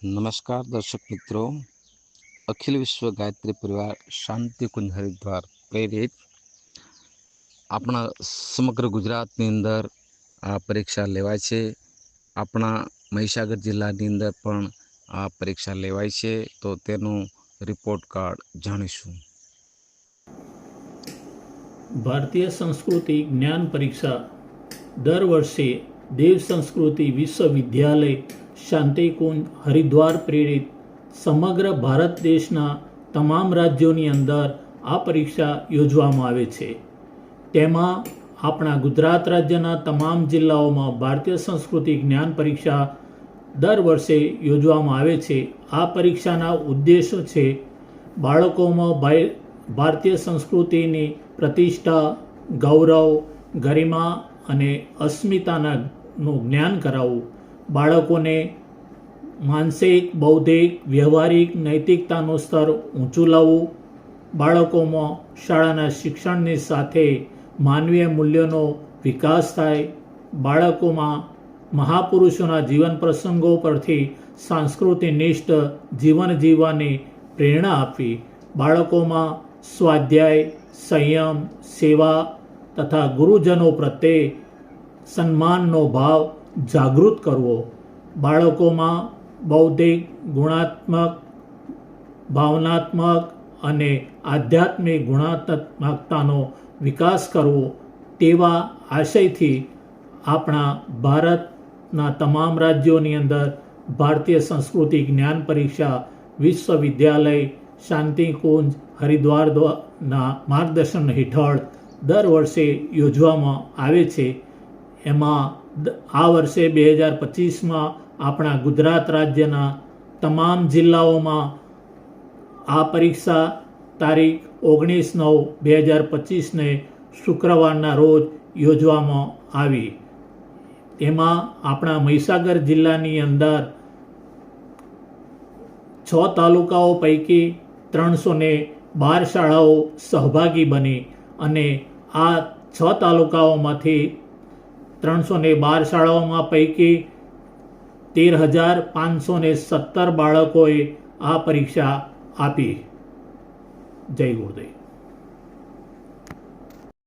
नमस्कार दर्शक मित्रों, अखिल विश्व गायत्री परिवार शांति कुंज हरिद्वार प्रेरित अपना समग्र गुजरातनी अंदर आ परीक्षा लेवाय छे। अपना महीसागर जिल्लानी अंदर पण आ परीक्षा लेवाय छे, तो तेनो रिपोर्ट कार्ड जाणीशुं। भारतीय संस्कृति ज्ञान परीक्षा दर वर्षे देव संस्कृति विश्वविद्यालय शांतिकुंज हरिद्वार प्रेरित समग्र भारत देशना તમામ રાજ્યોની અંદર આ પરીક્ષા યોજવામાં આવે છે। તેમાં આપણા ગુજરાત રાજ્યના તમામ જિલ્લાઓમાં ભારતીય સંસ્કૃતિ જ્ઞાન પરીક્ષા દર વર્ષે યોજવામાં આવે છે। આ પરીક્ષાના ઉદ્દેશો છે બાળકોમાં ભારતીય સંસ્કૃતિની પ્રતિષ્ઠા, ગૌરવ, ગરિમા અને અસ્મિતાનું જ્ઞાન કરાવવું, બાળકોને માનસિક, બૌદ્ધિક, વ્યવહારિક નૈતિકતાનું સ્તર ઊંચું લાવવું, બાળકોમાં શાળાના શિક્ષણની સાથે માનવીય મૂલ્યોનો વિકાસ થાય, બાળકોમાં મહાપુરુષોના જીવન પ્રસંગો પરથી સંસ્કૃતિનિષ્ઠ જીવન જીવવાની પ્રેરણા આપવી, બાળકોમાં સ્વાધ્યાય, સંયમ, સેવા તથા ગુરુજનો પ્રત્યે સન્માનનો ભાવ જાગૃત કરવો, બાળકોમાં બૌદ્ધિક, ગુણાત્મક, ભાવનાત્મક અને આધ્યાત્મિક ગુણાત્મકતાનો વિકાસ કરવો, તેવા આશયથી આપણા ભારતના તમામ રાજ્યોની અંદર ભારતીય સંસ્કૃતિ જ્ઞાન પરીક્ષા વિશ્વવિદ્યાલય શાંતિકુંજ હરિદ્વારના માર્ગદર્શન હેઠળ દર વર્ષે યોજવામાં આવે છે। એમાં આ વર્ષે 2025માં આપણા ગુજરાત રાજ્યના તમામ જિલ્લાઓમાં આ પરીક્ષા તારીખ 19/9/2025ને શુક્રવારના રોજ યોજવામાં આવી। તેમાં આપણા મહીસાગર જિલ્લાની અંદર 6 તાલુકાઓ પૈકી 312 શાળાઓ સહભાગી બની અને આ 6 તાલુકાઓમાંથી 312 શાળાઓમાં પૈકી 13,517 બાળકોએ આ પરીક્ષા આપી। જય ગુરુદેવ।